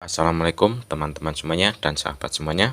Assalamualaikum teman-teman semuanya dan sahabat semuanya.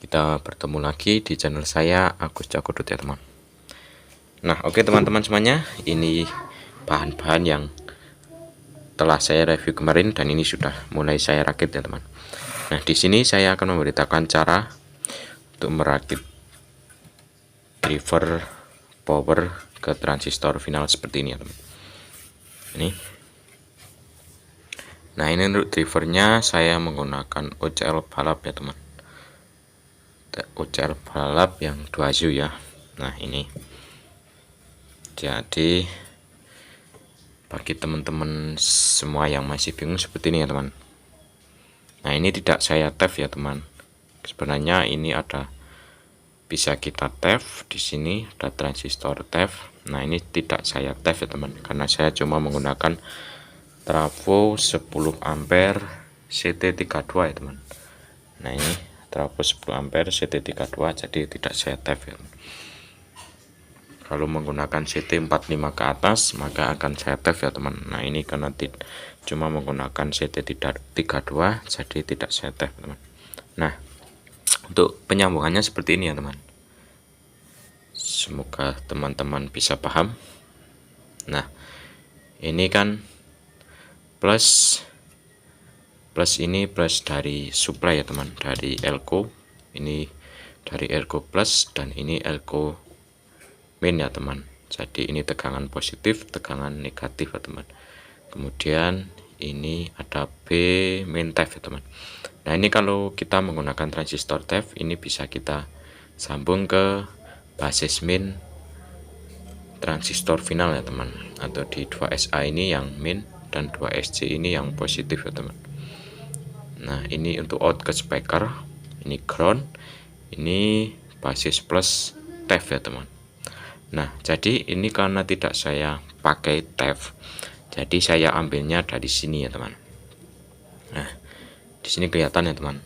Kita bertemu lagi di channel saya Agus Cakudut ya teman. Nah oke teman-teman semuanya, ini bahan-bahan yang telah saya review kemarin dan ini sudah mulai saya rakit ya teman. Nah di sini saya akan memberitakan cara untuk merakit driver power ke transistor final seperti ini ya teman. Nah ini untuk drivernya saya menggunakan OCL balap ya teman, OCL balap yang 2U ya. Nah ini jadi bagi teman-teman semua yang masih bingung seperti ini ya teman. Nah ini tidak saya tap ya teman, sebenarnya ini ada bisa kita tap di sini, ada transistor tap. Nah ini tidak saya tap ya teman, karena saya cuma menggunakan trafo 10 ampere CT32 ya teman. Nah ini trafo 10 ampere CT32, jadi tidak saya tap ya. Kalau menggunakan CT45 ke atas maka akan saya tap ya teman. Nah ini karena cuma menggunakan CT32 jadi tidak saya tap teman. Nah untuk penyambungannya seperti ini ya teman, semoga teman-teman bisa paham. Nah ini kan plus ini plus dari supply ya teman, dari elko, ini dari elko plus dan ini elko min ya teman. Jadi ini tegangan positif, tegangan negatif ya teman. Kemudian ini ada B min tap ya teman. Nah ini kalau kita menggunakan transistor tap ini bisa kita sambung ke basis min transistor final ya teman, atau di 2SA ini yang min dan 2SC ini yang positif ya teman. Nah ini untuk out ke speaker, ini ground, ini basis plus tap ya teman. Nah jadi ini karena tidak saya pakai tap, jadi saya ambilnya dari sini ya teman. Nah di sini kelihatan ya teman.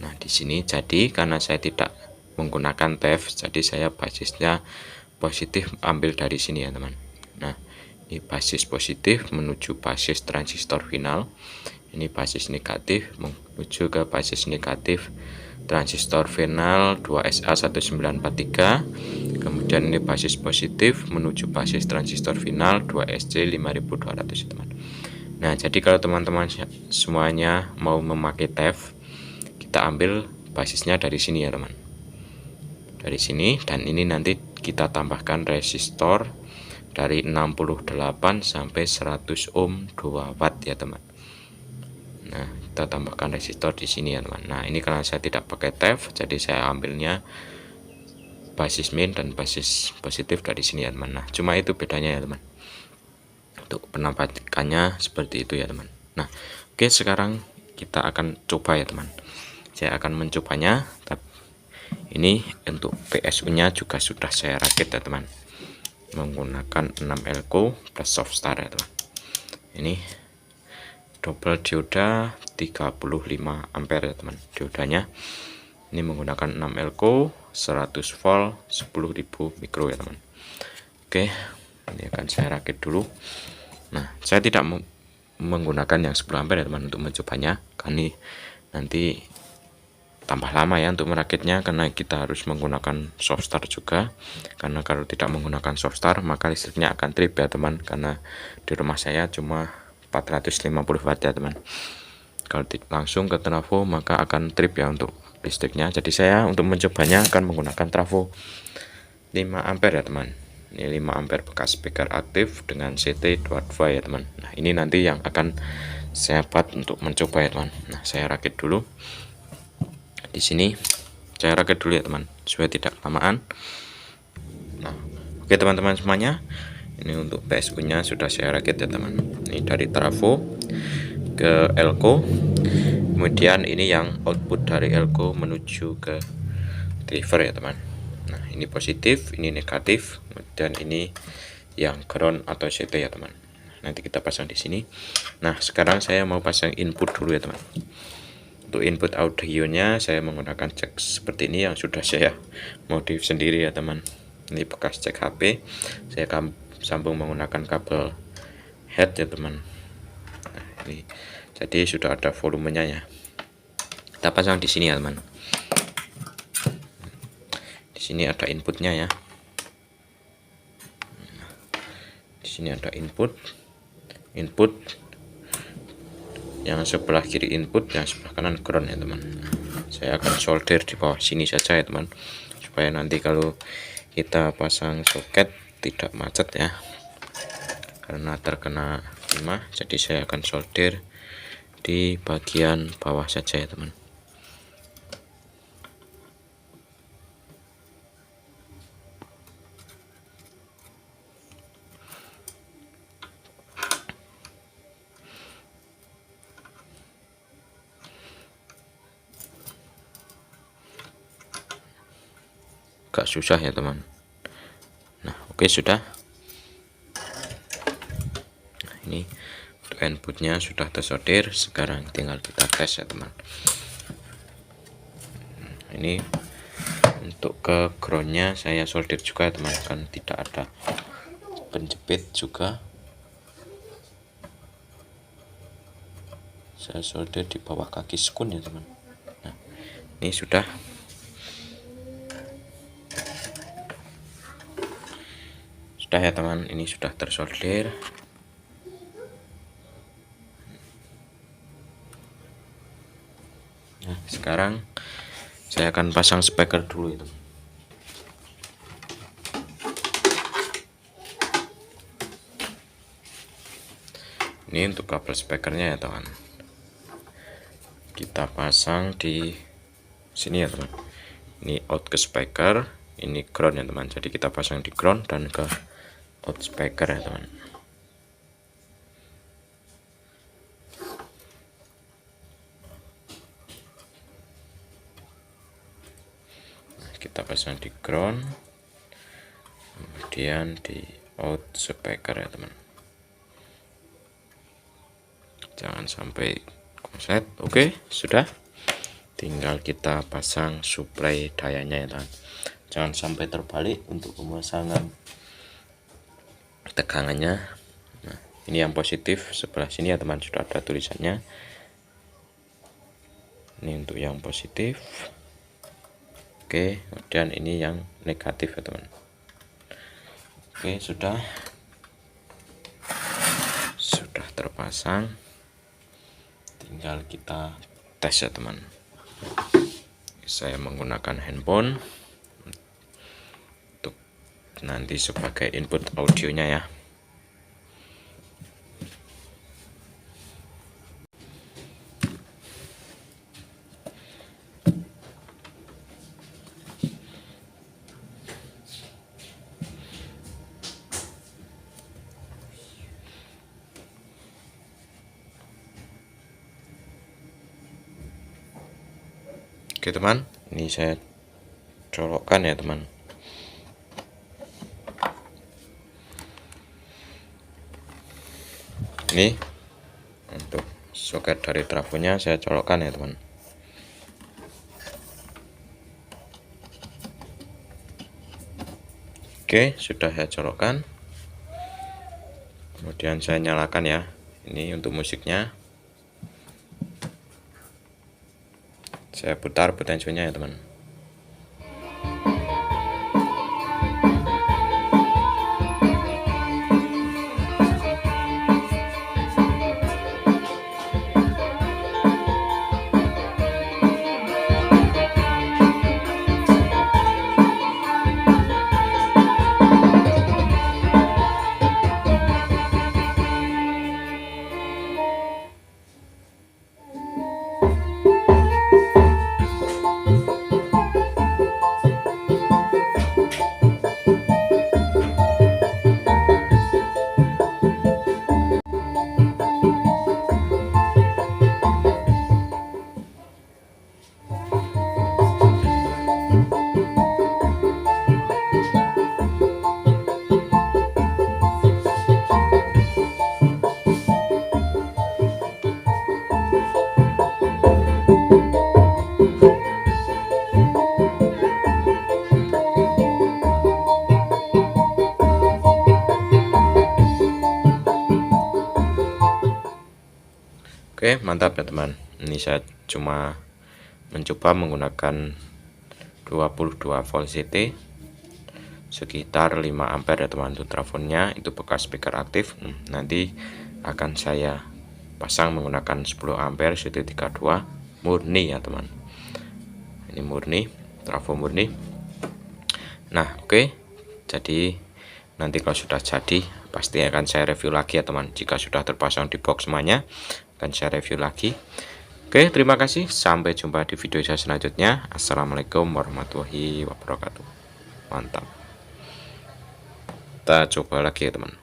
Nah di sini jadi karena saya tidak menggunakan tap, jadi saya basisnya positif ambil dari sini ya teman. Nah ini basis positif menuju basis transistor final, ini basis negatif menuju ke basis negatif transistor final 2SA1943. Kemudian ini basis positif menuju basis transistor final 2SC5200 teman. Nah jadi kalau teman-teman semuanya mau memakai tap, kita ambil basisnya dari sini ya teman, dari sini, dan ini nanti kita tambahkan resistor dari 68 sampai 100 ohm 2 watt ya teman. Nah kita tambahkan resistor di sini ya teman. Nah ini karena saya tidak pakai tap, jadi saya ambilnya basis min dan basis positif dari sini ya teman. Nah cuma itu bedanya ya teman. Untuk penampakannya seperti itu ya teman. Nah oke, sekarang kita akan coba ya teman. Saya akan mencobanya. Ini untuk PSU nya juga sudah saya rakit ya teman, menggunakan 6 elko plus soft start ya teman. Ini double dioda 35 ampere ya teman diodanya. Ini menggunakan 6 elko 100 volt 10.000 mikro ya teman. Oke, ini akan saya rakit dulu. Nah saya tidak menggunakan yang 10 ampere ya teman untuk mencobanya, karena nanti tambah lama ya untuk merakitnya, karena kita harus menggunakan soft start juga. Karena kalau tidak menggunakan soft start maka listriknya akan trip ya teman, karena di rumah saya cuma 450 watt ya teman. Kalau langsung ke trafo maka akan trip ya untuk listriknya. Jadi saya untuk mencobanya akan menggunakan trafo 5 ampere ya teman. Ini 5 ampere bekas speaker aktif dengan CT22 ya teman. Nah ini nanti yang akan saya buat untuk mencoba ya teman. Nah saya rakit dulu di sini, saya rakit dulu ya teman supaya tidak kelamaan. Nah oke teman-teman semuanya, ini untuk PSU nya sudah saya rakit ya teman. Ini dari trafo ke elko, kemudian ini yang output dari elko menuju ke driver ya teman. Nah ini positif, ini negatif, dan ini yang ground atau CT ya teman. Nanti kita pasang di sini. Nah sekarang saya mau pasang input dulu ya teman. Untuk input audionya saya menggunakan jack seperti ini yang sudah saya modif sendiri ya teman. Ini bekas jack HP, saya akan sambung menggunakan kabel head ya teman. Nah, Jadi sudah ada volumenya ya. Kita pasang di sini ya teman. Di sini ada inputnya ya. Di sini ada input, yang sebelah kiri input, yang sebelah kanan ground ya teman. Saya akan solder di bawah sini saja ya teman, supaya nanti kalau kita pasang soket tidak macet ya, karena terkena timah. Jadi saya akan solder di bagian bawah saja ya teman. Agak susah ya teman. Nah, oke, sudah. Nah, ini untuk inputnya sudah tersolder. Sekarang tinggal kita tes ya teman. Ini untuk ke groundnya saya solder juga ya teman, kan tidak ada penjepit juga. Saya solder di bawah kaki skun ya teman. Nah, ini sudah. Sudah ya teman, ini sudah tersolder. Nah, sekarang saya akan pasang speaker dulu itu. Ini untuk kabel speakernya ya teman. Kita pasang di sini ya teman. Ini out ke speaker, ini ground ya teman. Jadi kita pasang di ground dan ke out speaker ya teman. Nah, kita pasang di ground, kemudian di out speaker ya teman. Jangan sampai konslet. Oke, sudah. Tinggal kita pasang suplai dayanya ya teman. Jangan sampai terbalik untuk pemasangan tegangannya. Nah, ini yang positif sebelah sini ya teman, sudah ada tulisannya. Ini untuk yang positif. Oke, kemudian ini yang negatif ya teman. Oke, sudah terpasang. Tinggal kita tes ya teman. Saya menggunakan handphone untuk nanti sebagai input audionya ya. Oke teman, ini saya colokkan ya teman. Ini untuk soket dari trafonya saya colokkan ya teman. Oke, sudah saya colokkan. Kemudian saya nyalakan ya. Ini untuk musiknya. Saya putar potensionya ya teman. Oke, mantap ya teman. Ini saya cuma mencoba menggunakan 22 volt CT sekitar 5 ampere ya teman. Untuk trafonnya itu bekas speaker aktif. Nanti akan saya pasang menggunakan 10 ampere CT32 murni ya teman. Ini murni, trafo murni. Nah, oke. Jadi nanti kalau sudah jadi pasti akan saya review lagi ya teman. Jika sudah terpasang di box semuanya akan saya review lagi. Oke, terima kasih. Sampai jumpa di video saya selanjutnya. Assalamualaikum warahmatullahi wabarakatuh. Mantap. Kita coba lagi ya teman.